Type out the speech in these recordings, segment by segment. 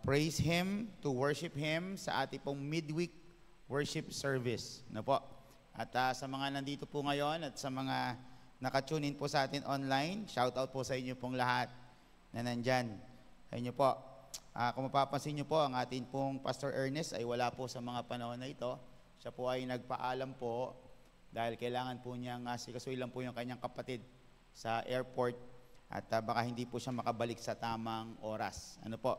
praise Him, to worship Him sa ating pong midweek worship service. No po? At sa mga nandito po ngayon at sa mga nakatune in po sa atin online, shout out po sa inyo pong lahat na nandyan. Sa inyo po. Kung mapapansin nyo po, ang atin pong Pastor Ernest ay wala po sa mga panahon na ito. Siya po ay nagpaalam po dahil kailangan po niyang sikasuhin lang po yung kanyang kapatid sa airport at baka hindi po siya makabalik sa tamang oras. Ano po?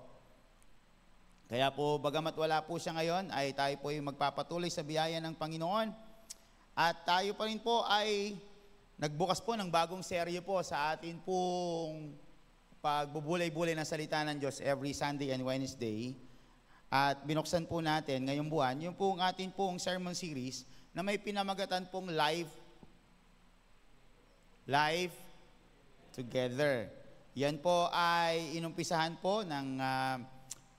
Kaya po, bagamat wala po siya ngayon, ay tayo po ay magpapatuloy sa biyaya ng Panginoon. At tayo pa rin po ay nagbukas po ng bagong serye po sa atin pong pagbubulay-bulay ng salita ng Diyos every Sunday and Wednesday. At binuksan po natin ngayong buwan, yung pong atin pong sermon series na may pinamagatan pong Life Together. Yan po ay inumpisahan po ng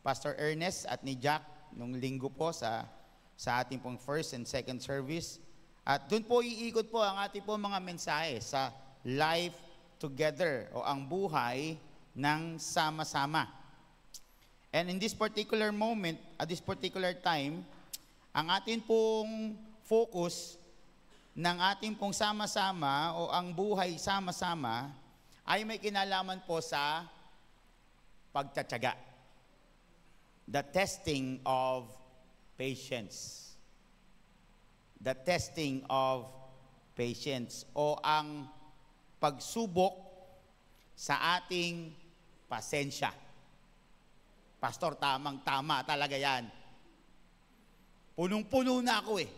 Pastor Ernest at ni Jack nung linggo po sa ating pong first and second service. At doon po iikot po ang ating po mga mensahe sa Life Together o ang buhay ng sama-sama. And in this particular moment, at this particular time, ang atin pong focus ng ating pong sama-sama o ang buhay sama-sama ay may kinalaman po sa pagtatyaga. The testing of patience. The testing of patience o ang pagsubok sa ating pasensya. Pastor, tamang-tama talaga yan. Punong-puno na ako eh.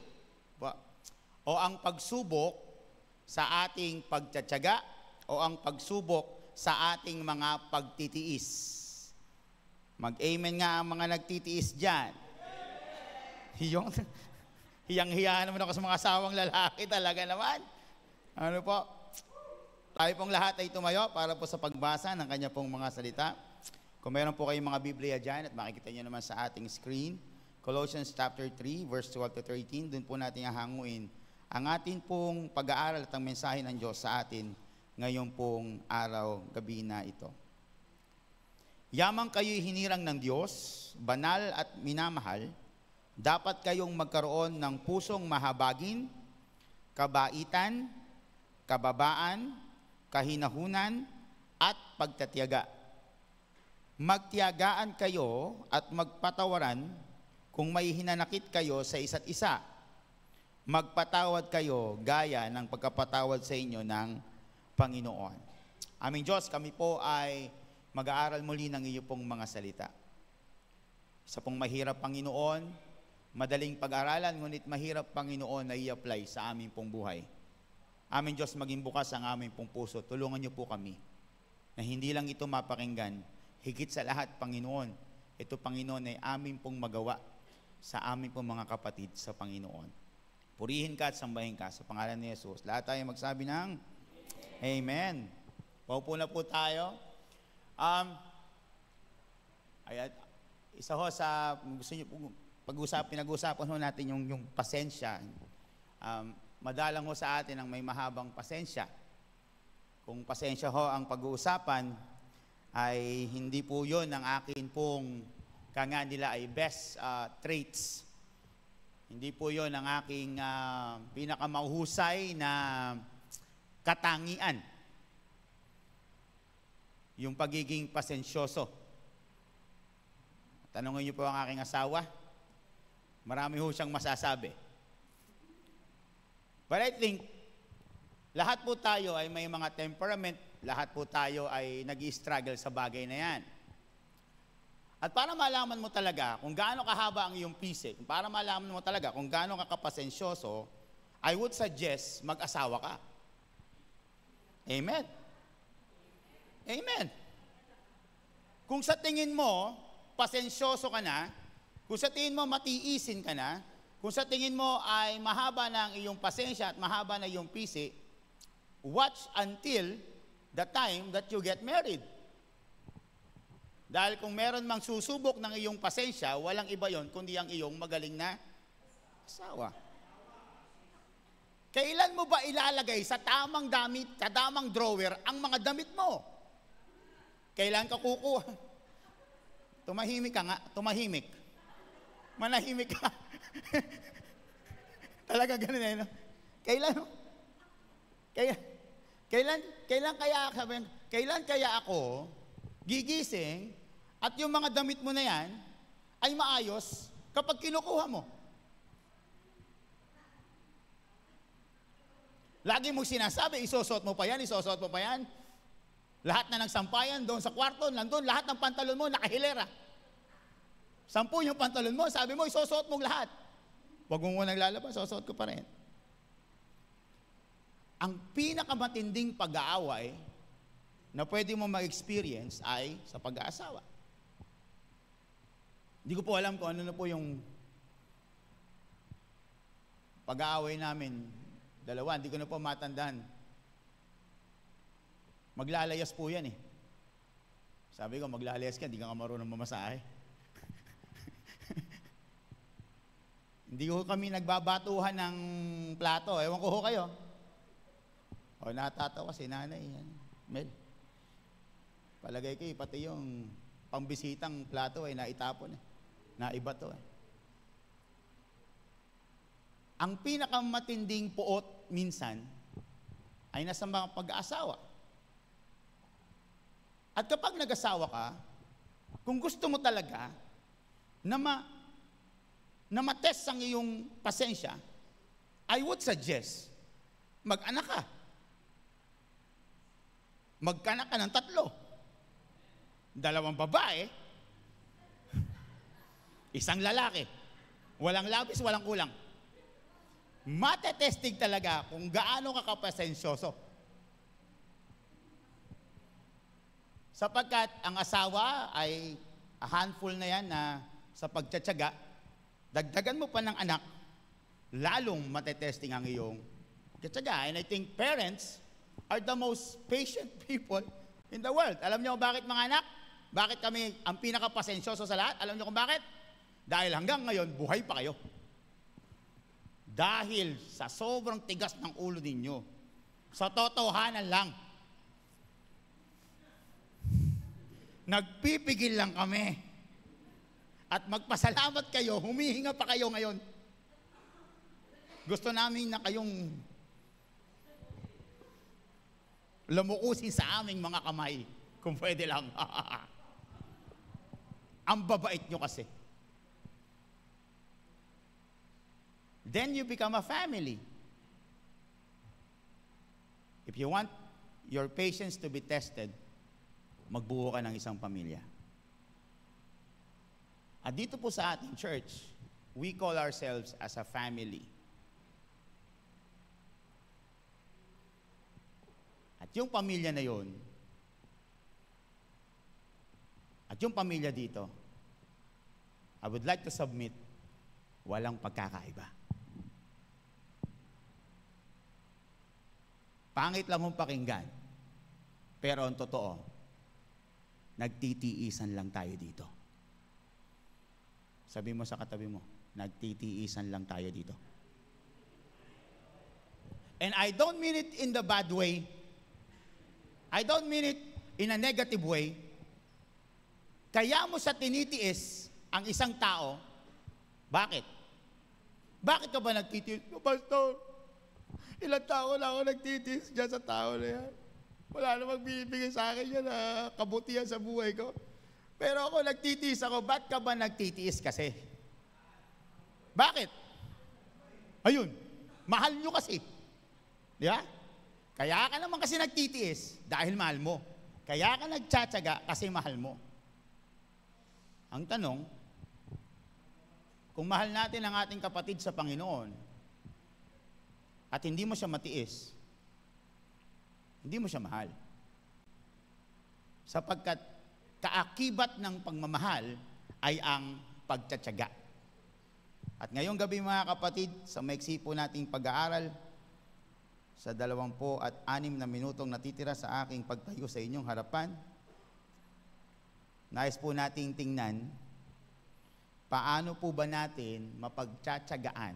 O ang pagsubok sa ating pagtatyaga o ang pagsubok sa ating mga pagtitiis. Mag-amen nga ang mga nagtitiis dyan. Hiyang-hiya naman ako sa mga asawang lalaki talaga naman. Ano po? Tayo pong lahat ay tumayo para po sa pagbasa ng kanya pong mga salita. Kung meron po kayong mga Biblia dyan at makikita nyo naman sa ating screen, Colossians chapter 3, verse 12 to 13, dun po natin hahanguin ang atin pong pag-aaral at ang mensahe ng Diyos sa atin ngayong pong araw, gabi na ito. Yamang kayo'y hinirang ng Diyos, banal at minamahal, dapat kayong magkaroon ng pusong mahabagin, kabaitan, kababaan, kahinahunan, at pagtatiyaga. Magtiyagaan kayo at magpatawaran kung may hinanakit kayo sa isa't isa. Magpatawad kayo gaya ng pagkapatawad sa inyo ng Panginoon. Aming Diyos, kami po ay mag-aaral muli ng iyo pong mga salita. Isa pong mahirap, Panginoon, madaling pag-aralan, ngunit mahirap, Panginoon, na i-apply sa aming pong buhay. Aming Diyos, maging bukas ang aming pong puso. Tulungan niyo po kami na hindi lang ito mapakinggan. Higit sa lahat, Panginoon, ito, Panginoon, ay aming pong magawa sa aming pong mga kapatid sa Panginoon. Purihin ka at sambahin ka sa pangalan ni Jesus. Lahat tayo magsabi ng Amen. Paupo na po tayo. Isa ho sa gusto niyo pinag-usapan ho natin yung pasensya. Madalang ho sa atin ang may mahabang pasensya. Kung pasensya ho ang pag-uusapan, ay hindi po yun ang akin pong kanga nila ay best traits. Hindi po yun ang aking pinakamahusay na katangian. Yung pagiging pasensyoso. Tanungin niyo po ang aking asawa, marami ho siyang masasabi. But I think, lahat po tayo ay may mga temperament, lahat po tayo ay nag-i-struggle sa bagay na yan. At para malaman mo talaga kung gaano kahaba ang iyong pise, para malaman mo talaga kung gaano ka kapasensyoso, I would suggest mag-asawa ka. Amen. Amen. Kung sa tingin mo, pasensyoso ka na, kung sa tingin mo matiisin ka na, kung sa tingin mo ay mahaba na ang iyong pasensya at mahaba na iyong pisi, watch until the time that you get married. Dahil kung meron mang susubok ng iyong pasensya, walang iba yon kundi ang iyong magaling na asawa. Kailan mo ba ilalagay sa tamang damit, sa tamang drawer, ang mga damit mo? Kailan ka kukuha? tumahimik ka nga, tumahimik. Manahimik ka. Talaga ganun eh, no? Kailan kaya ako gigising at yung mga damit mo na yan ay maayos kapag kinukuha mo? Lagi mong sinasabi, isosot mo pa yan, isosot mo pa yan. Lahat na nagsampayan doon sa kwarto, nandun, lahat ng pantalon mo nakahilera. 10 yung pantalon mo, sabi mo, isosot mong lahat. Huwag mo munang lalabas, isosot ko pa rin. Ang pinakamatinding pag-aaway na pwede mo ma-experience ay sa pag-aasawa. Hindi ko po alam kung ano na po yung pag-aaway namin dalawa, hindi ko na po matandaan. Maglalayas po yan eh. Sabi ko, maglalayas ka, hindi ka marunong mamasahe. Hindi ko kami nagbabatuhan ng plato. Ewan ko ho kayo. O natatawa si nanay. Mel, palagay ko pati yung pambisitang plato ay naitapon eh. Naiba to eh. Ang pinakamatinding puot minsan ay nasa mga pag-aasawa. At kapag nag-asawa ka, kung gusto mo talaga na matest ang iyong pasensya, I would suggest, mag-anak ka. Magkanak ka ng 3. 2 babae, 1 lalaki. Walang labis, walang kulang. Matetesting talaga kung gaano ka kapasensyoso. Sapagkat ang asawa ay a handful na yan na sa pagtsatsaga, dagdagan mo pa ng anak, lalong matetesting ang iyong pagtsatsaga. And I think parents are the most patient people in the world. Alam niyo bakit mga anak? Bakit kami ang pinakapasensyoso sa lahat? Alam niyo kung bakit? Dahil hanggang ngayon, buhay pa kayo. Dahil sa sobrang tigas ng ulo ninyo. Sa totohanan lang. Nagpipigil lang kami. At magpasalamat kayo, humihinga pa kayo ngayon. Gusto namin na kayong lumukusin sa aming mga kamay. Kung pwede lang. Ang babait nyo kasi. Then you become a family. If you want your patience to be tested, magbuo ka ng isang pamilya. At dito po sa ating church, we call ourselves as a family. At yung pamilya na yon, at yung pamilya dito, I would like to submit, walang pagkakaiba. Pangit lang mong pakinggan, pero ang totoo, nagtitiisan lang tayo dito. Sabi mo sa katabi mo, nagtitiisan lang tayo dito. And I don't mean it in the bad way. I don't mean it in a negative way. Kaya mo sa tinitiis ang isang tao, bakit? Bakit ka ba nagtitiis? Pastor, ilang tao na ako nagtitiis dyan sa tao na yan. Wala namang binibigay sa akin yan na kabutihan sa buhay ko. Pero ako nagtitiis ako, ba't ka ba nagtitiis kasi? Bakit? Ayun, mahal nyo kasi. Di ba? Kaya ka naman kasi nagtitiis dahil mahal mo. Kaya ka nagtsatsaga kasi mahal mo. Ang tanong, kung mahal natin ang ating kapatid sa Panginoon at hindi mo siya matiis, hindi mo siya mahal. Sapagkat kaakibat ng pagmamahal ay ang pagtsatsaga. At ngayong gabi mga kapatid, sa maiksi po nating pag-aaral, sa 26 na minutong natitira sa aking pagtayo sa inyong harapan, nais po nating tingnan, paano po ba natin mapagtsatsagaan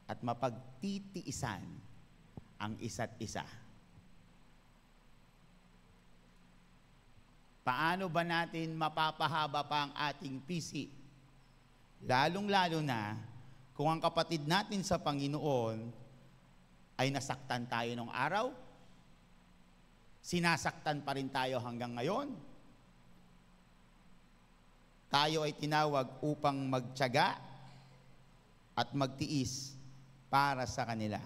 at mapagtitiisan ang isa't isa. Paano ba natin mapapahaba pa ang ating PC? Lalong-lalo na kung ang kapatid natin sa Panginoon ay nasaktan tayo nung araw, sinasaktan pa rin tayo hanggang ngayon. Tayo ay tinawag upang magtiyaga at magtiis para sa kanila.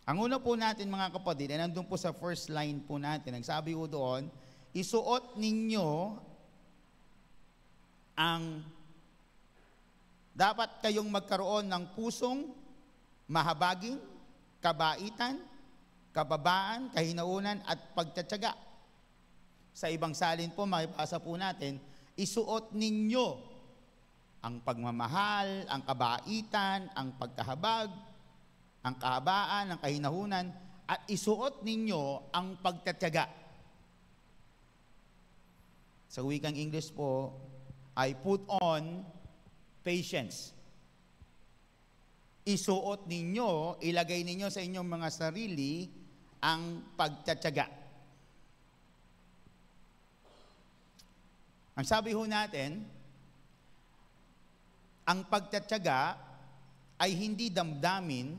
Ang una po natin mga kapatid, ay nandun po sa first line po natin, nagsabi po doon, isuot ninyo ang dapat kayong magkaroon ng pusong mahabagin, kabaitan, kababaan, kahinaunan at pagtatiyaga. Sa ibang salin po, makipasa po natin, isuot ninyo ang pagmamahal, ang kabaitan, ang pagkahabag, ang kahabaan, ang kahinahunan, at isuot ninyo ang pagtatiyaga. Sa wikang English po, ay put on patience. Isuot ninyo, ilagay ninyo sa inyong mga sarili ang pagtatiyaga. Ang sabi ho natin, ang pagtatiyaga ay hindi damdamin,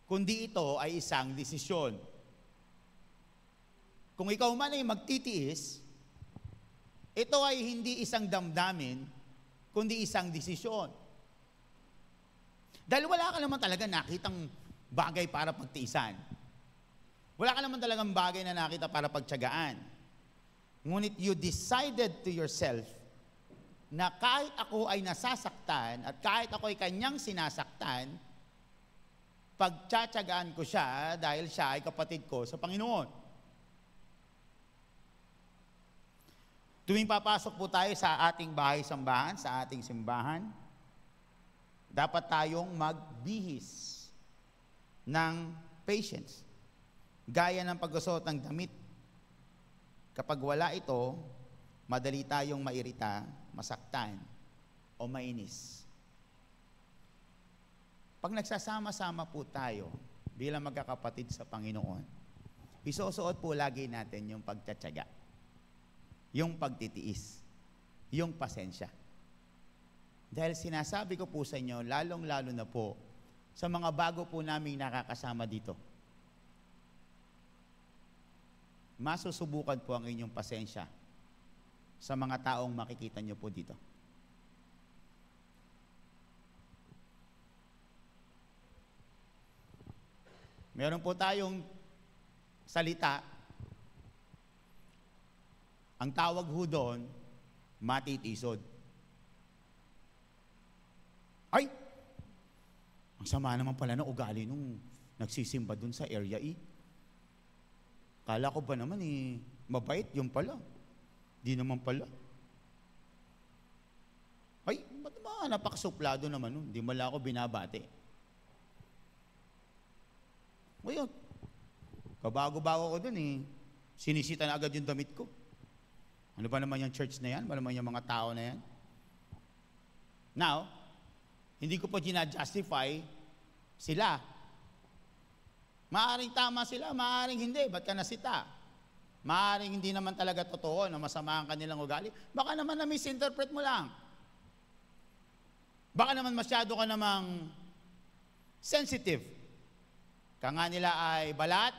kundi ito ay isang desisyon. Kung ikaw man ay magtitiis, ito ay hindi isang damdamin, kundi isang desisyon. Dahil wala ka naman talaga nakitang bagay para pagtiisan. Wala ka naman talagang bagay na nakita para pagtiyagaan. Ngunit you decided to yourself na kahit ako ay nasasaktan at kahit ako ay kanyang sinasaktan, pagtatiyagaan ko siya dahil siya ay kapatid ko sa Panginoon. Tuwing papasok po tayo sa ating bahay-sambahan, sa ating simbahan, dapat tayong magbihis ng patience. Gaya ng pagsusuot ng damit. Kapag wala ito, madali tayong mairita, masaktan, o mainis. Pag nagsasama-sama po tayo bilang magkakapatid sa Panginoon, isusuot po lagi natin yung pagtatiyaga, yung pagtitiis, yung pasensya. Dahil sinasabi ko po sa inyo, lalong-lalo na po sa mga bago po naming nakakasama dito, masusubukan po ang inyong pasensya sa mga taong makikita nyo po dito. Meron po tayong salita, ang tawag ho doon, matitisod. Ay! Ang sama naman pala ng ugali nung nagsisimba doon sa area E. Kala ko ba naman mabait yung pala. Di naman pala. Ay, ba't ba napakasuplado naman nun? Di mala ako binabate. Ngayon, kabago-bago ko dun sinisita na agad yung damit ko. Ano ba naman yung church na yan? Ano ba naman yung mga tao na yan? Now, hindi ko po ginajustify sila. Maaring tama sila, maaring hindi. Ba't ka nasita? Maaring hindi naman talaga totoo na masama ang kanilang ugali. Baka naman na misinterpret mo lang. Baka naman masyado ka namang sensitive. Kanga nila ay balat,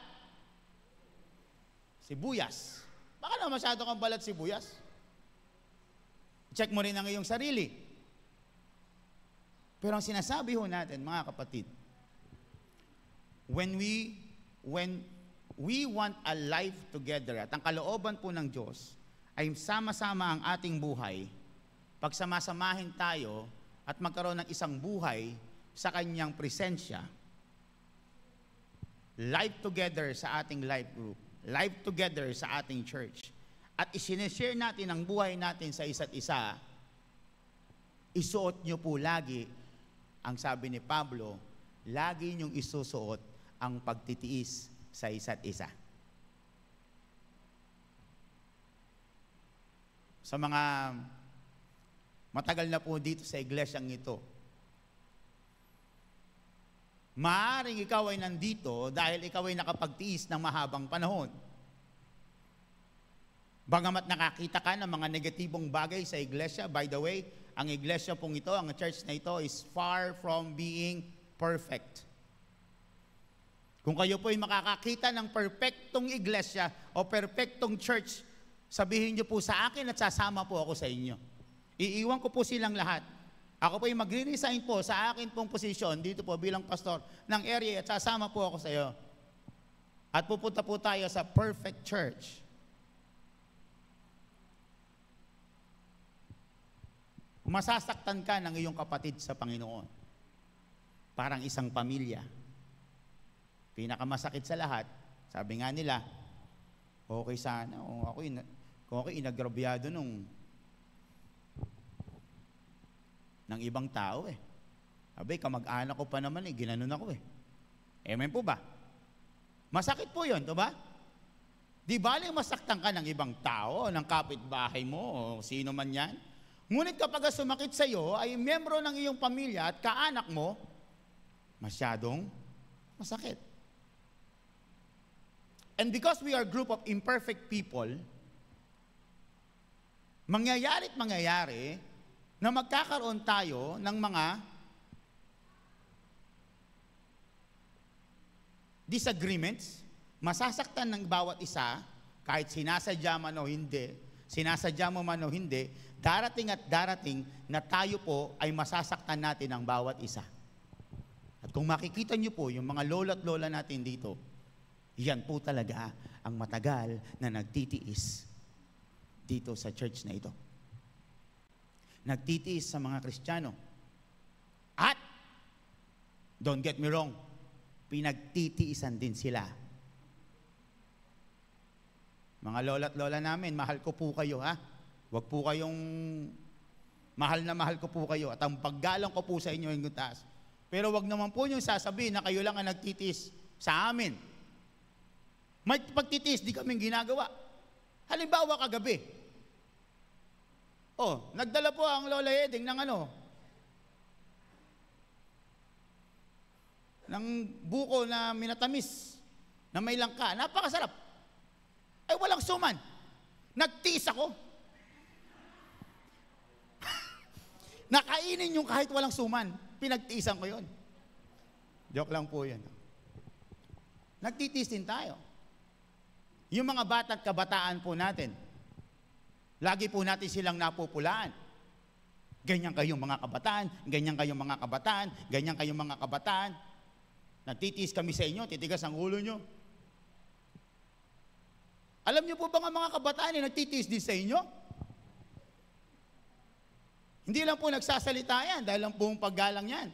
sibuyas. Baka naman masyado kang balat sibuyas. Check mo rin ang iyong sarili. Pero ang sinasabi ho natin, mga kapatid, when we want a life together, at ang kalooban po ng Diyos ay sama-sama ang ating buhay, pagsamasamahin tayo at magkaroon ng isang buhay sa kanyang presensya, live together sa ating life group, live together sa ating church, at isineshare natin ang buhay natin sa isa't isa, isuot nyo po lagi, ang sabi ni Pablo, lagi nyong isusuot ang pagtitiis sa isa't isa. Sa mga matagal na po dito sa iglesyang ito, maaaring ikaw ay nandito dahil ikaw ay nakapagtiis ng mahabang panahon. Bagamat nakakita ka ng mga negatibong bagay sa iglesia, by the way, ang iglesia pong ito, ang church na ito is far from being perfect. Kung kayo po ay makakakita ng perfectong iglesia o perfectong church, sabihin niyo po sa akin at sasama po ako sa inyo. Iiwan ko po silang lahat. Ako po ay magre-resign po sa akin pong posisyon dito po bilang pastor ng area at sasama po ako sa iyo. At pupunta po tayo sa perfect church. Masasaktan ka ng iyong kapatid sa Panginoon. Parang isang pamilya. Pinakamasakit sa lahat, sabi nga nila, okay sana, kung ako inagrabyado ng ibang tao eh. Sabi, kamag-anak ko pa naman eh, ginanon ako eh. Amen po ba? Masakit po yun, to ba? Di bali masaktan ka ng ibang tao, ng kapitbahay mo, o sino man yan. Ngunit kapag sumakit sa iyo ay miyembro ng iyong pamilya at kaanak mo, masyadong masakit. And because we are a group of imperfect people, mangyayari na magkakaroon tayo ng mga disagreements, masasaktan ng bawat isa, kahit sinasadya man o hindi, darating at darating na tayo po ay masasaktan natin ang bawat isa. At kung makikita nyo po yung mga lola at lola natin dito, yan po talaga ang matagal na nagtitiis dito sa church na ito. Nagtitiis sa mga Kristiyano. At, don't get me wrong, pinagtitiisan din sila. Mga lola at lola namin, mahal ko po kayo, ha? Huwag po kayong, mahal ko po kayo at ang paggalang ko po sa inyo yung taas. Pero wag naman po yung sasabihin na kayo lang ang nagtitiis sa amin. May pagtitiis, di kaming ginagawa. Halimbawa kagabi, nagdala po ang Lola Eding ng ng buko na minatamis, na may langka. Napakasarap. Ay, walang suman. Nagtiis ako. Nakainin yung kahit walang suman. Pinagtiisan ko yun. Joke lang po yan. Nagtitiis din tayo. Yung mga bata at kabataan po natin, lagi po natin silang napupulaan. Ganyan kayong mga kabataan, ganyan kayong mga kabataan, ganyan kayong mga kabataan. Nagtitiis kami sa inyo, titigas ang ulo nyo. Alam niyo po ba nga mga kabataan nagtitiis din sa inyo? Hindi lang po nagsasalita yan dahil lang buong paggalang yan.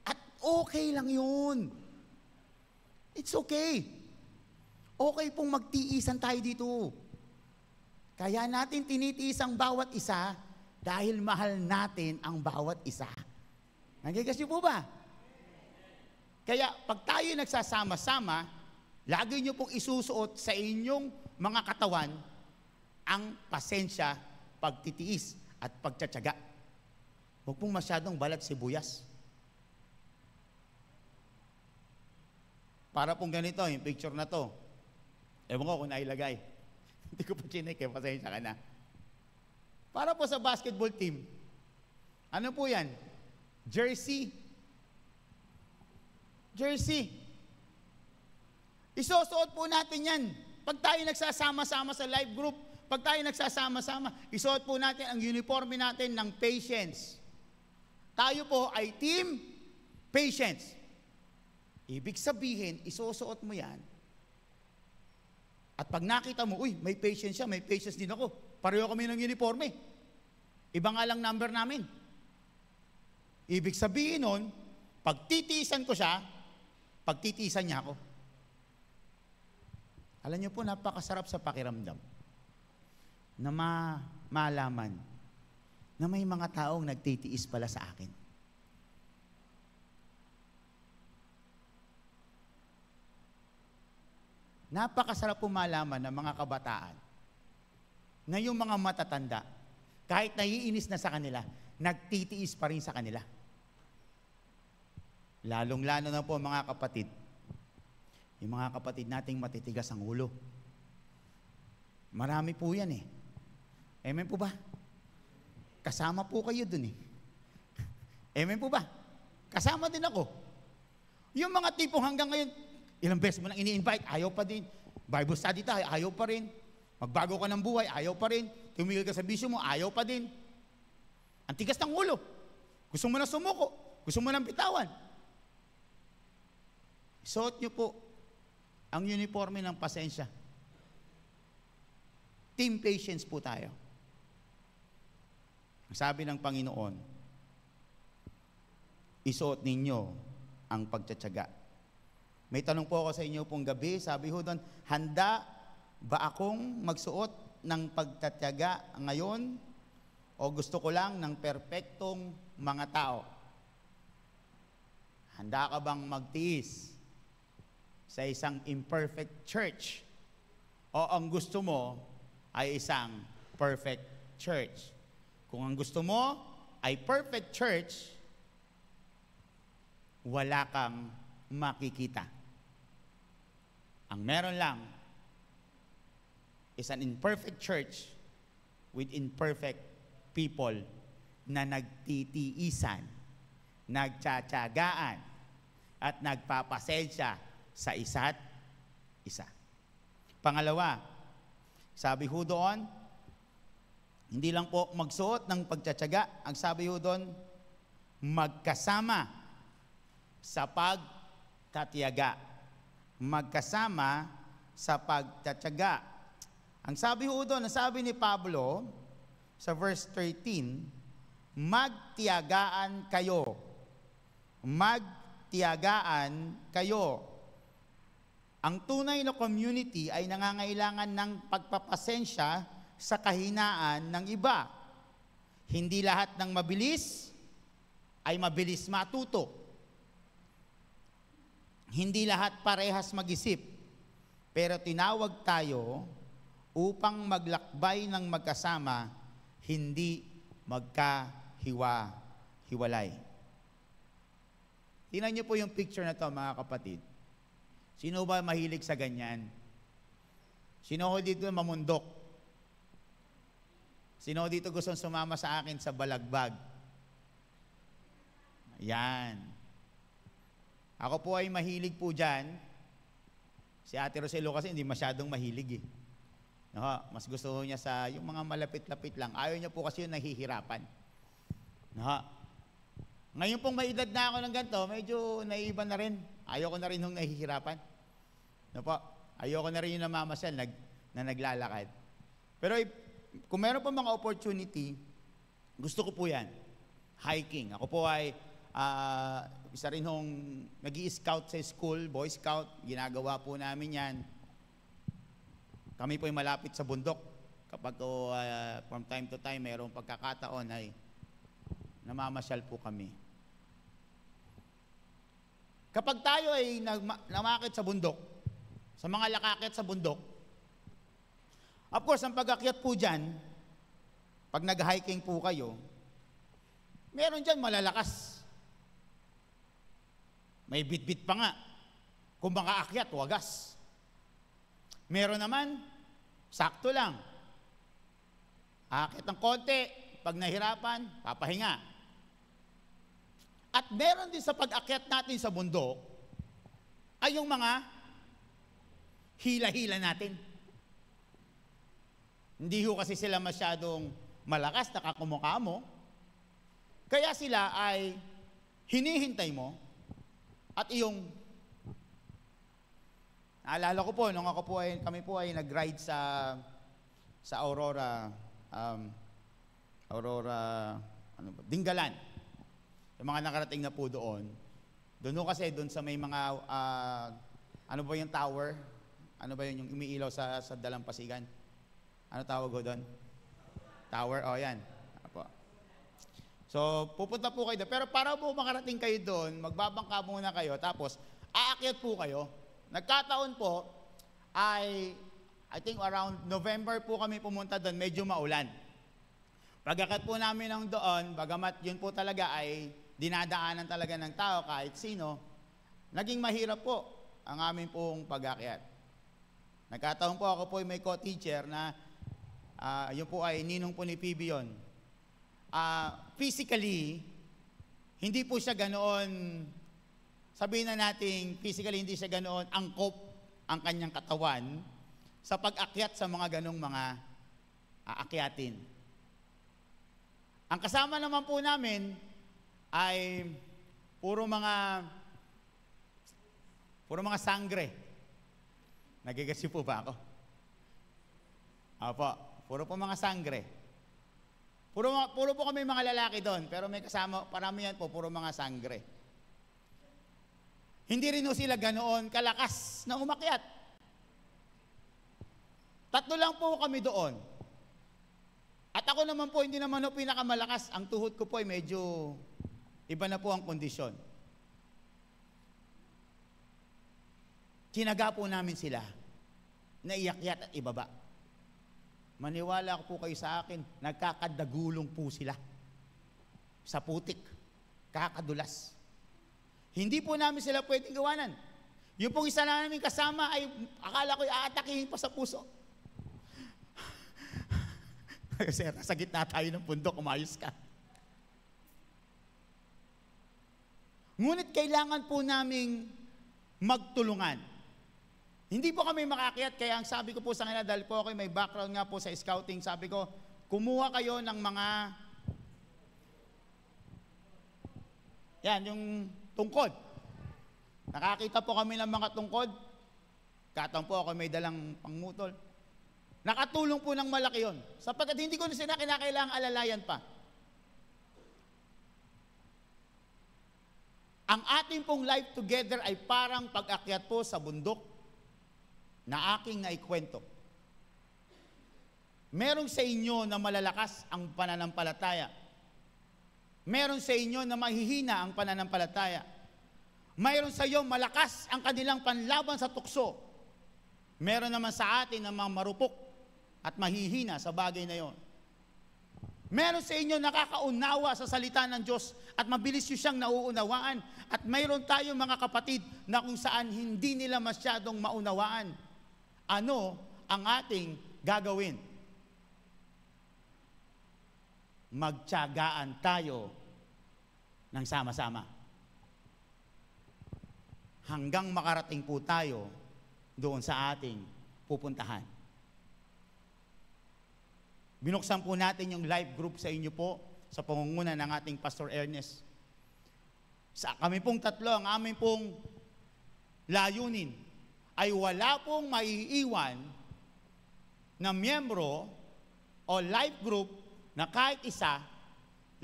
At okay lang yun. It's okay. Okay pong magtiisan tayo dito. Kaya natin tinitiis ang bawat isa dahil mahal natin ang bawat isa. Nagigas niyo po ba? Kaya pag tayo nagsasama-sama, lagi niyo pong isusuot sa inyong mga katawan ang pasensya, pagtitiis, at pagtsatsaga. Huwag pong masyadong balat sibuyas. Para pong ganito, yung picture na to. Ewan ko kung nailagay. Hindi ko pa chinek, pasensya ka na. Para po sa basketball team. Ano po yan? Jersey. Jersey. Isusuot po natin yan. Pag tayo nagsasama-sama sa live group, pag tayo nagsasama-sama, isuot po natin ang uniforme natin ng patience. Tayo po ay team patience. Ibig sabihin, isusuot mo yan. At pag nakita mo, may patience siya, may patience din ako. Pareho kami ng uniforme. Iba nga lang number namin. Ibig sabihin nun, pagtitiisan ko siya, pagtitiisan niya ako. Alam niyo po, napakasarap sa pakiramdam na malaman na may mga taong nagtitiis pala sa akin. Napakasarap po malaman ng mga kabataan na yung mga matatanda, kahit naiinis na sa kanila, nagtitiis pa rin sa kanila. Lalong-lalo na po mga kapatid, yung mga kapatid nating matitigas ang ulo. Marami po yan eh. Amen po ba? Kasama po kayo dun eh. Amen po ba? Kasama din ako. Yung mga tipong hanggang ngayon, ilang beses mo nang ini-invite, ayaw pa din. Bible study tayo, ayaw pa rin. Magbago ka ng buhay, ayaw pa rin. Tumigil ka sa bisyo mo, ayaw pa din. Ang tigas ng ulo. Gusto mo na sumuko. Gusto mo na bitawan. Isuot nyo po ang uniforme ng pasensya. Team patience po tayo. Sabi ng Panginoon, isuot ninyo ang pagtsatsaga. May tanong po ako sa inyo pong gabi, sabi ho doon, handa ba akong magsuot ng pagtsatsaga ngayon o gusto ko lang ng perpektong mga tao? Handa ka bang magtiis sa isang imperfect church? O ang gusto mo ay isang perfect church? Kung ang gusto mo ay perfect church, wala kang makikita. Ang meron lang is an imperfect church with imperfect people na nagtitiisan, nagtsatsagaan, at nagpapasensya sa isa't isa. Pangalawa, sabi ho doon, hindi lang po magsuot ng pagtsatsaga, ang sabi ho doon, magkasama sa pagtatiyaga. Magkasama sa pagtsatsaga. Ang sabi ho doon, ang sabi ni Pablo sa verse 13, magtiyagaan kayo. Magtiyagaan kayo. Ang tunay na community ay nangangailangan ng pagpapasensya sa kahinaan ng iba. Hindi lahat ng mabilis ay mabilis matuto. Hindi lahat parehas mag-isip. Pero tinawag tayo upang maglakbay ng magkasama, hindi magkahiwa-hiwalay. Tingnan niyo po yung picture na to, mga kapatid. Sino ba mahilig sa ganyan? Sino ko dito mamundok? Sino dito gustong sumama sa akin sa balagbag? Yan. Ako po ay mahilig po dyan. Si Ate Roselo kasi hindi masyadong mahilig eh. No, mas gusto niya sa yung mga malapit-lapit lang. Ayaw niya po kasi yung nahihirapan. No, ngayon pong may edad na ako ng ganito, medyo naiiba na rin. Ayaw ko na rin yung nahihirapan. No po, ayaw ko na rin yung namamasyal na naglalakad. Pero kung meron pa mga opportunity, gusto ko po yan. Hiking. Ako po ay isa rin hong nag-i-scout sa school, Boy Scout. Ginagawa po namin yan. Kami po ay malapit sa bundok. Kapag from time to time mayroong pagkakataon ay namamasyal po kami. Kapag tayo ay namakit sa bundok, sa mga lakakit sa bundok, of course, ang pag-akyat po dyan, pag nag-hiking po kayo, meron dyan malalakas. May bit-bit pa nga. Kung makaakyat, wagas. Meron naman, sakto lang. Akyat ng konti, pag nahirapan, papahinga. At meron din sa pag-akyat natin sa bundok, ay yung mga hila-hila natin. Hindi ho kasi sila masyadong malakas, nakakumukha mo. Kaya sila ay hinihintay mo at iyong naalala ko po, nung kami po ay nag-ride sa Aurora, Dingalan. Yung mga nakarating na po doon kasi doon sa may mga, ano ba yung tower? Ano ba yun yung umiilaw sa Dalampasigan? Ano tawag ko doon? Tower? O, yan. Apo. So, pupunta po kayo doon. Pero para po makarating kayo doon, magbabangka muna kayo, tapos aakyat po kayo. Nagkataon po, I think around November po kami pumunta doon, medyo maulan. Pag-akyat po namin ng doon, bagamat yun po talaga ay dinadaanan talaga ng tao kahit sino, naging mahirap po ang aming pong pag-akyat. Nagkataon po ako po ay may co-teacher na yun po ay ninong po ni PB yun. Physically, hindi po siya ganoon, sabihin na natin, physically hindi siya ganoon angkop ang kanyang katawan sa pag-akyat sa mga ganong mga aakyatin. Ang kasama naman po namin ay puro mga sangre. Nagigasi po ba ako? Opo, puro po mga sangre. Puro po kami mga lalaki doon, pero may kasama, paramihan po, puro mga sangre. Hindi rin po sila ganoon kalakas na umakyat. 3 lang po kami doon. At ako naman po, hindi naman po pinakamalakas. Ang tuhod ko po ay medyo iba na po ang kondisyon. Tinaga po namin sila na iakyat at ibaba. Maniwala ko po kayo sa akin, nagkakadagulong po sila sa putik, kakadulas. Hindi po namin sila pwedeng gawanan. Yung pong isa na namin kasama ay akala ko'y aatakihin pa sa puso. Sir, sa gitna tayo ng bundok, umayos ka. Ngunit kailangan po naming magtulungan. Hindi po kami makakyat, kaya ang sabi ko po sa kanila, dahil po ako may background nga po sa scouting, sabi ko, kumuha kayo ng mga, yan, yung tungkod. Nakakita po kami ng mga tungkod. Katang po ako may dalang pangmutol. Nakatulong po ng malaki yon, sapagkat hindi ko na sila kinakailangang alalayan pa. Ang ating pong life together ay parang pag-akyat po sa bundok na aking naikwento. Meron sa inyo na malalakas ang pananampalataya. Meron sa inyo na mahihina ang pananampalataya. Mayroon sa iyo malakas ang kanilang panlaban sa tukso. Meron naman sa atin na mga marupok at mahihina sa bagay na yon. Meron sa inyo nakakaunawa sa salita ng Diyos at mabilis yung siyang nauunawaan. At mayroon tayong mga kapatid na kung saan hindi nila masyadong maunawaan. Ano ang ating gagawin? Magtiyagaan tayo ng sama-sama. Hanggang makarating po tayo doon sa ating pupuntahan. Binuksan po natin yung live group sa inyo po sa pangunguna ng ating Pastor Ernest. Sa kami pong 3, ang aming pong layunin ay wala pong maiiwan na miyembro o live group na kahit isa,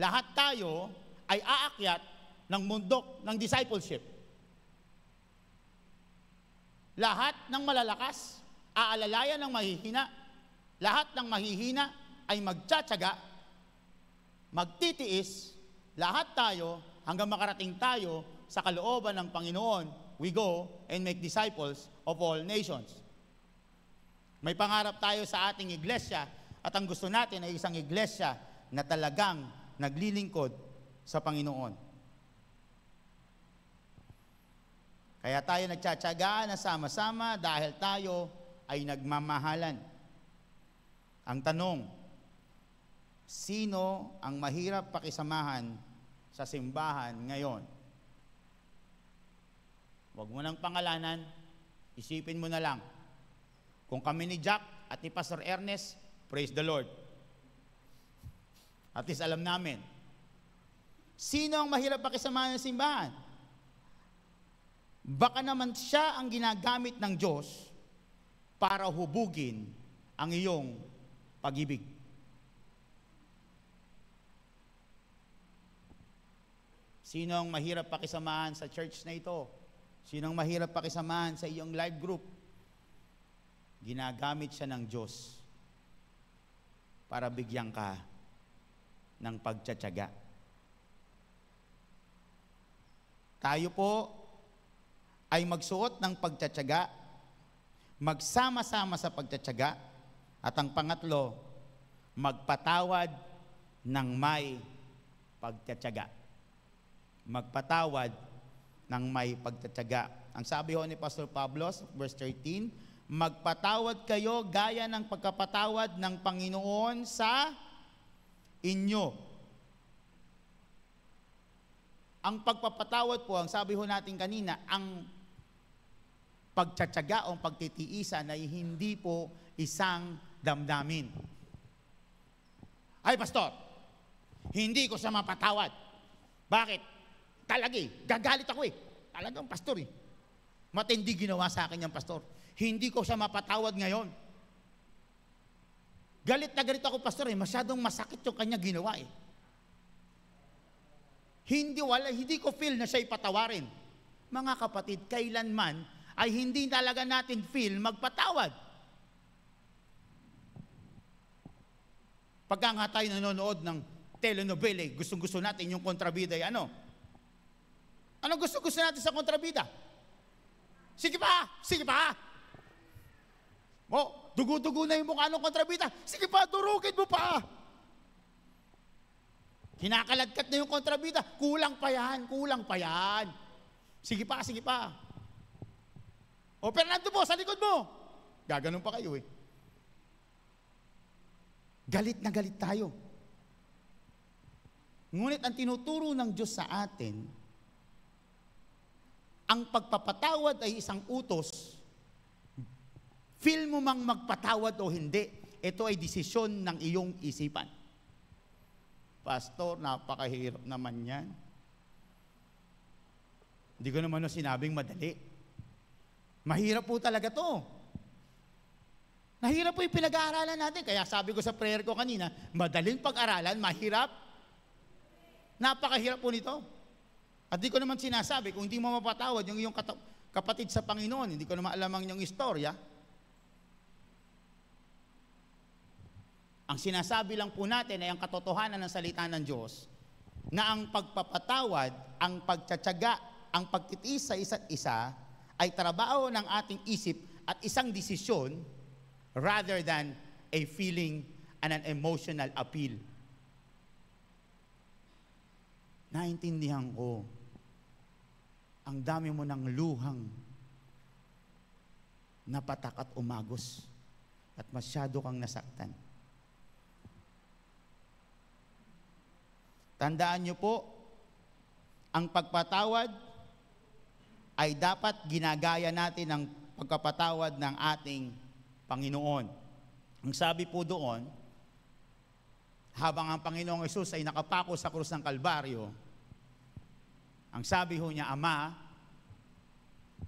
lahat tayo ay aakyat ng bundok ng discipleship. Lahat ng malalakas, aalalayan ng mahihina. Lahat ng mahihina ay magtsatsaga, magtitiis, lahat tayo hanggang makarating tayo sa kalooban ng Panginoon. We go and make disciples of all nations. May pangarap tayo sa ating iglesia at ang gusto natin ay isang iglesia na talagang naglilingkod sa Panginoon. Kaya tayo nagtsatsaga na sama-sama dahil tayo ay nagmamahalan. Ang tanong, sino ang mahirap pakisamahan sa simbahan ngayon? Huwag mo nang pangalanan, isipin mo na lang. Kung kami ni Jack at ni Pastor Ernest, praise the Lord. At least alam namin. Sino ang mahirap pakisamahan sa simbahan? Baka naman siya ang ginagamit ng Diyos para hubugin ang iyong pag-ibig. Sino ang mahirap pakisamahan sa church na ito? Sino ang mahirap pakisamahan sa iyong live group? Ginagamit siya ng Diyos para bigyan ka ng pagtsatsaga. Tayo po ay magsuot ng pagtsatsaga, magsama-sama sa pagtsatsaga, at ang pangatlo, magpatawad ng may pagtsatsaga. Magpatawad ng may pagtsatsaga. Ang sabi ho ni Pastor Pablo, verse 13, magpatawad kayo gaya ng pagkapatawad ng Panginoon sa inyo. Ang pagpapatawad po, ang sabi ho natin kanina, ang pagtsatsaga o pagtitiisan ay hindi po isang damdamin. Ay, pastor, hindi ko siya mapatawad. Bakit? Gagalit ako eh. Talagang pastor eh. Matindi ginawa sa akin yung pastor. Hindi ko siya mapatawad ngayon. Galit na galit ako, pastor eh. Masyadong masakit yung kanya ginawa eh. Hindi ko feel na siya ipatawarin. Mga kapatid, kailanman ay hindi talaga natin feel magpatawad. Pagka nga tayo nanonood ng telenovela, gustong-gusto natin yung kontrabida ay ano? Ano gusto-gusto natin sa kontrabida? Sige pa! Sige pa! Oh, dugo-dugo na yung mukha ng kontrabida. Sige pa, durugin mo pa! Kinakaladkat na yung kontrabida. Kulang pa yan, kulang pa yan. Sige pa, sige pa. O, Fernando mo, sa likod mo. Gaganon pa kayo eh. Galit na galit tayo. Ngunit ang tinuturo ng Diyos sa atin, ang pagpapatawad ay isang utos. Feel mo mang magpatawad o hindi, ito ay desisyon ng iyong isipan. Pastor, napakahirap naman yan. Hindi ko naman sinabing madali. Mahirap po talaga to. Mahirap po yung pinag-aaralan natin. Kaya sabi ko sa prayer ko kanina, madaling pag-aralan, mahirap. Napakahirap po nito. At di ko naman sinasabi, kung hindi mo mapatawad yung iyong kapatid sa Panginoon, hindi ko naman alam ang iyong istorya. Ang sinasabi lang po natin ay ang katotohanan ng salita ng Diyos na ang pagpapatawad, ang pagtsatsaga, ang pagtitiis sa isa't isa ay trabaho ng ating isip at isang desisyon rather than a feeling and an emotional appeal. Naintindihan ko, ang dami mo ng luhang napatak at umagos at masyado kang nasaktan. Tandaan niyo po, ang pagpatawad ay dapat ginagaya natin ang pagkapatawad ng ating Panginoon. Ang sabi po doon, habang ang Panginoong Hesus ay nakapako sa krus ng Kalbaryo, ang sabi ho niya, Ama,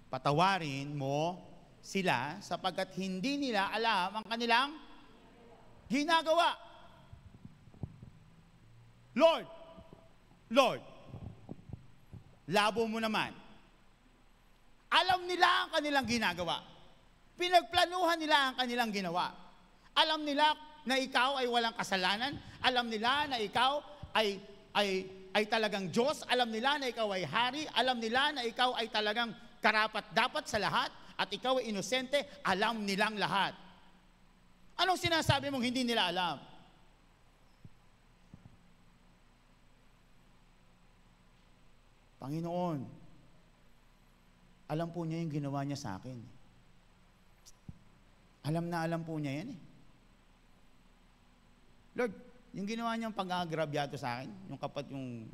patawarin mo sila sapagkat hindi nila alam ang kanilang ginagawa. Lord, labo mo naman. Alam nila ang kanilang ginagawa. Pinagplanuhan nila ang kanilang ginawa. Alam nila na ikaw ay walang kasalanan. Alam nila na ikaw ay talagang Diyos. Alam nila na ikaw ay hari. Alam nila na ikaw ay talagang karapat-dapat sa lahat. At ikaw ay inosente. Alam nilang lahat. Anong sinasabi mong hindi nila alam? Panginoon, alam po niya yung ginawa niya sa akin. Alam po niya yan eh. Lord, yung ginawa niyang pag-agrabyado sa akin, yung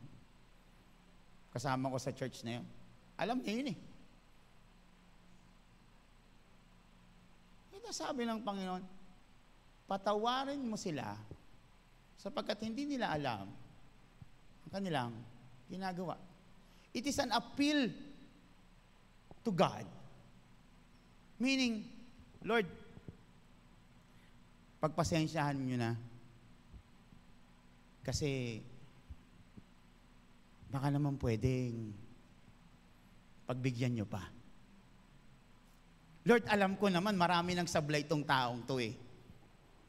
kasama ko sa church na yun, alam niya yun eh. Ito sabi ng Panginoon, patawarin mo sila sapagkat hindi nila alam ang kanilang ginagawa. It is an appeal to God. Meaning, Lord, pagpasensyahan niyo na. Kasi, baka naman pwedeng pagbigyan niyo pa. Lord, alam ko naman marami nang sablay itong taong to eh.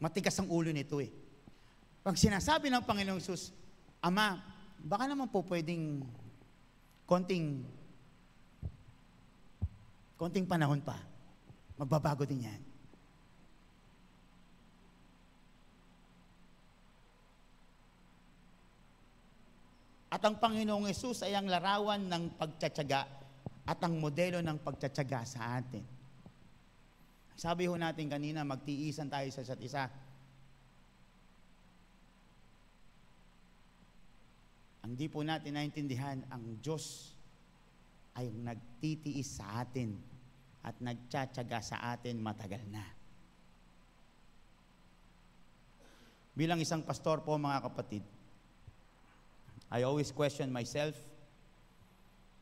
Matigas ang ulo nito eh. Pag sinasabi ng Panginoong Hesus, Ama, baka naman po pwedeng konting panahon pa, magbabago din yan. At ang Panginoong Hesus ay ang larawan ng pagtsatsaga at ang modelo ng pagtsatsaga sa atin. Sabi ho natin kanina, magtiisan tayo sa isa't isa. Ang di po natin naintindihan, ang Diyos ay nagtitiis sa atin at nagtsatsaga sa atin matagal na. Bilang isang pastor po, mga kapatid, I always question myself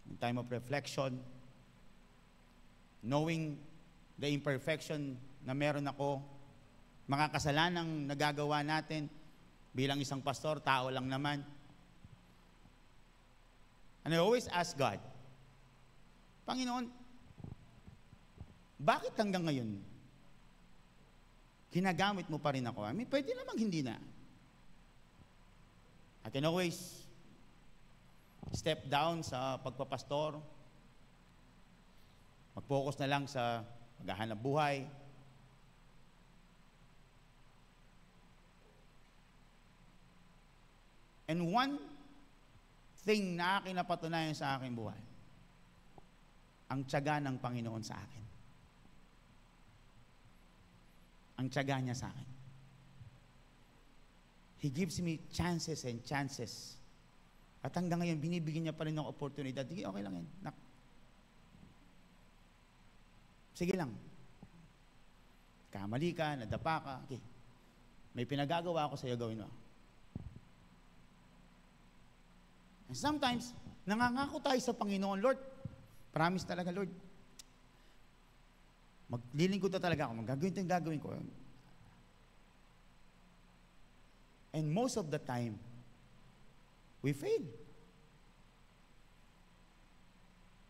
in time of reflection, knowing the imperfection na meron ako, mga kasalanang nagagawa natin bilang isang pastor, tao lang naman. And I always ask God, Panginoon, bakit hanggang ngayon ginagamit mo pa rin ako? I mean, pwede namang hindi na. I can always step down sa pagpapastor, mag-focus na lang sa paghahanap buhay. And one thing na aking napatunayan sa aking buhay, ang tiyaga ng Panginoon sa akin. Ang tiyaga niya sa akin. He gives me chances and chances. At hanggang ngayon, binibigyan niya pa rin ng oportunidad. Okay lang yan. Sige lang. Kamali ka, nadapa ka. Okay. May pinagagawa ako sa iyo, gawin mo. And sometimes, nangangako tayo sa Panginoon, Lord, promise talaga, Lord, maglilingkod na talaga ako, gagawin ko. And most of the time, we fail.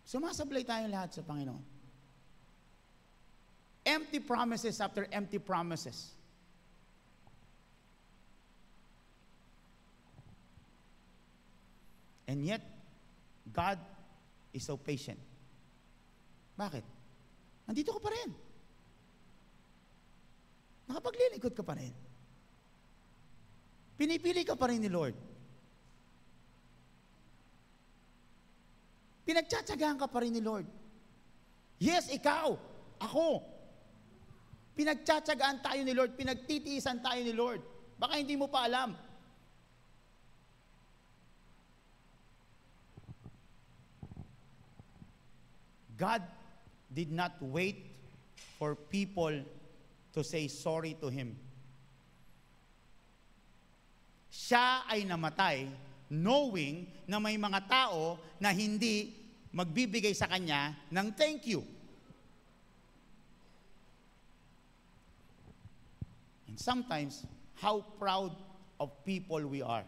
Sumasablay tayo lahat sa Panginoon. Empty promises after empty promises. And yet, God is so patient. Bakit? Nandito ka pa rin. Nakapaglilingkod ka pa rin. Pinipili ka pa rin ni Lord. Pinagtsatsagaan ka pa rin ni Lord. Yes, ikaw, ako. Pinagtsatsagaan tayo ni Lord, pinagtitiisan tayo ni Lord. Baka hindi mo pa alam. God did not wait for people to say sorry to Him. Siya ay namatay knowing na may mga tao na hindi magbibigay sa Kanya ng thank you. And sometimes, how proud of people we are.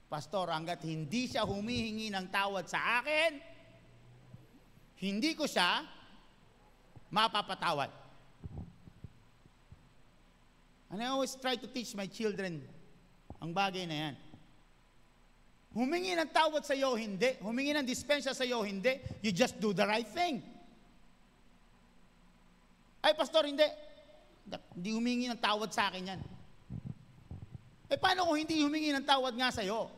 Pastor, hanggat hindi siya humihingi ng tawad sa akin, hindi ko siya mapapatawad. And I always try to teach my children ang bagay na yan. Humingi ng tawad sa iyo, hindi. Humingi ng dispensya sa iyo, hindi. You just do the right thing. Ay, pastor, hindi. Hindi humingi ng tawad sa akin yan. Eh, paano kung hindi humingi ng tawad nga sa iyo?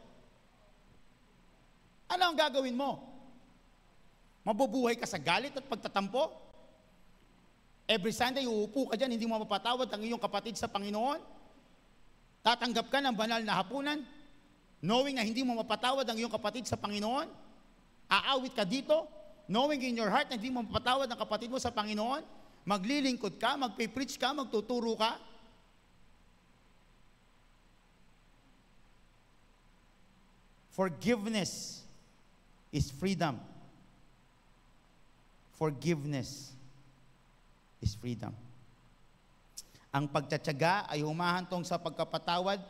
Ano ang gagawin mo? Mabubuhay ka sa galit at pagtatampo? Every Sunday, uupo ka dyan, hindi mo mapatawad ang iyong kapatid sa Panginoon? Tatanggap ka ng banal na hapunan, knowing na hindi mo mapatawad ang iyong kapatid sa Panginoon? Aawit ka dito, knowing in your heart na hindi mo mapatawad ang kapatid mo sa Panginoon? Maglilingkod ka, magpipreach ka, magtuturo ka? Forgiveness is freedom. Forgiveness is freedom. Ang pagtsatsaga ay humahantong sa pagkapatawad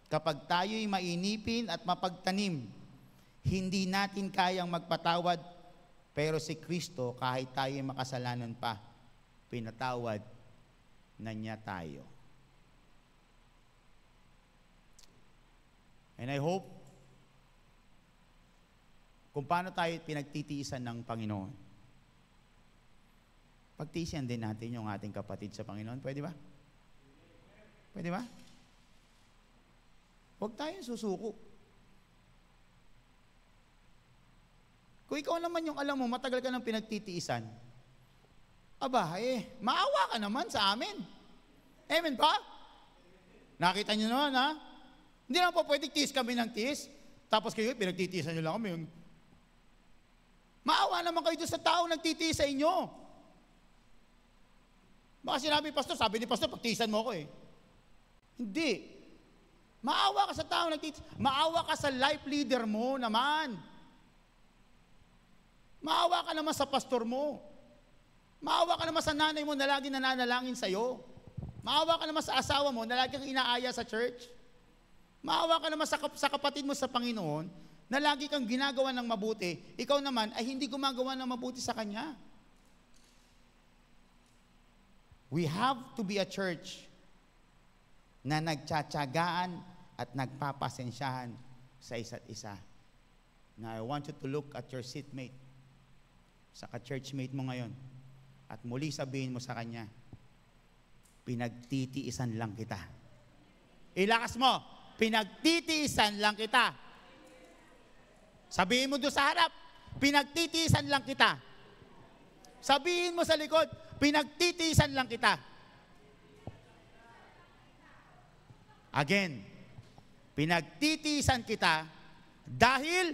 kapag tayo'y mainipin at mapagtanim. Hindi natin kayang magpatawad, pero si Kristo, kahit tayo'y makasalanan pa, pinatawad na niya tayo. And I hope kung paano tayo pinagtitiisan ng Panginoon. Pagtiisan din natin yung ating kapatid sa Panginoon. Pwede ba? Pwede ba? Huwag tayong susuko. Kung ikaw naman yung alam mo, matagal ka ng pinagtitiisan, Aba, maawa ka naman sa amin. Amen ba? Nakita niyo naman, ha? Hindi naman po pwedeng tiis kami ng tiis. Tapos kayo, pinagtitiisan niyo lang kami. Maawa naman kayo doon sa tao nagtitiis sa inyo. Baka sinabi, pastor, sabi ni pastor, pagtiisan mo ko Hindi. Maawa ka sa tao nagtitiis. Maawa ka sa life leader mo naman. Maawa ka naman sa pastor mo. Maawa ka naman sa nanay mo na lagi nananalangin sa'yo. Maawa ka naman sa asawa mo na lagi kang inaaya sa church. Maawa ka naman sa kapatid mo sa Panginoon na lagi kang ginagawa ng mabuti, ikaw naman ay hindi gumagawa ng mabuti sa Kanya. We have to be a church na nagtsatsagaan at nagpapasensyahan sa isa't isa. Now, I want you to look at your seatmate, sa ka-churchmate mo ngayon, at muli sabihin mo sa kanya, pinagtitiisan lang kita. Ilakas mo, pinagtitiisan lang kita. Sabihin mo doon sa harap, pinagtitiisan lang kita. Sabihin mo sa likod, pinagtitiisan lang kita. Again, pinagtitiisan kita dahil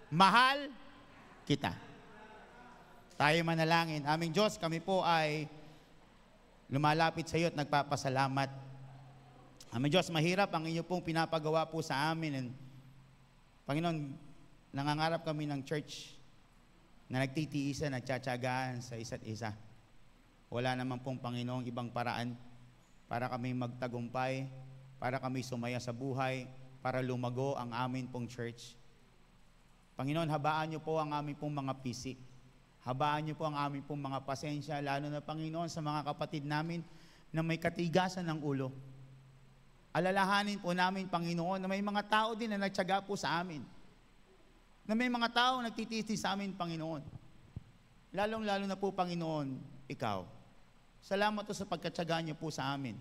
mahal kita. Tayo manalangin. Aming Diyos, kami po ay lumalapit sa iyo at nagpapasalamat. Aming Diyos, mahirap ang inyo pong pinapagawa po sa amin. And, Panginoon, nangangarap kami ng church na nagtitiisan, nagtsatsagaan sa isa't isa. Wala naman pong Panginoong ibang paraan para kami magtagumpay, para kami sumaya sa buhay, para lumago ang amin pong church. Panginoon, habaan niyo po ang amin pong mga pisik. Habaan niyo po ang amin pong mga pasensya, lalo na Panginoon sa mga kapatid namin na may katigasan ng ulo. Alalahanin po namin, Panginoon, na may mga tao din na nagtyaga po sa amin. Na may mga tao nagtitiis sa amin, Panginoon. Lalong-lalo na po, Panginoon, Ikaw. Salamat po sa pagkatyaga niyo po sa amin.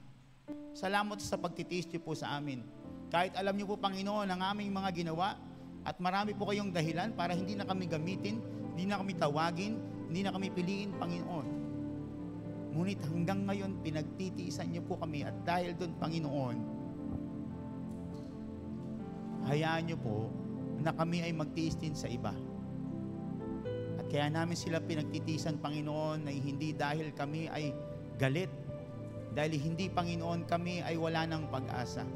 Salamat po sa pagtitiis niyo po sa amin. Kahit alam niyo po, Panginoon, ang aming mga ginawa at marami po kayong dahilan para hindi na kami gamitin, hindi na kami tawagin, hindi na kami piliin, Panginoon. Ngunit hanggang ngayon, pinagtitiisan niyo po kami at dahil doon, Panginoon, hayaan niyo po na kami ay magtiis din sa iba. At kaya namin sila pinagtitiisan, Panginoon, ay hindi dahil kami ay galit, dahil hindi, Panginoon, kami ay wala ng pag-asa.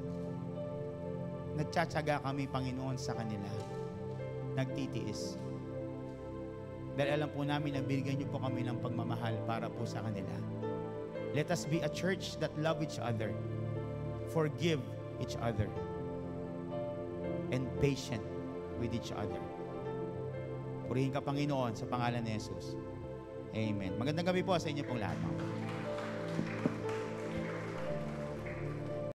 Nagtsatsaga kami, Panginoon, sa kanila. Nagtitiis. Dahil alam po namin na binigyan niyo po kami ng pagmamahal para po sa kanila. Let us be a church that love each other, forgive each other, and patient with each other. Purihin ka, Panginoon, sa pangalan ni Jesus. Amen. Magandang gabi po sa inyo pong lahat.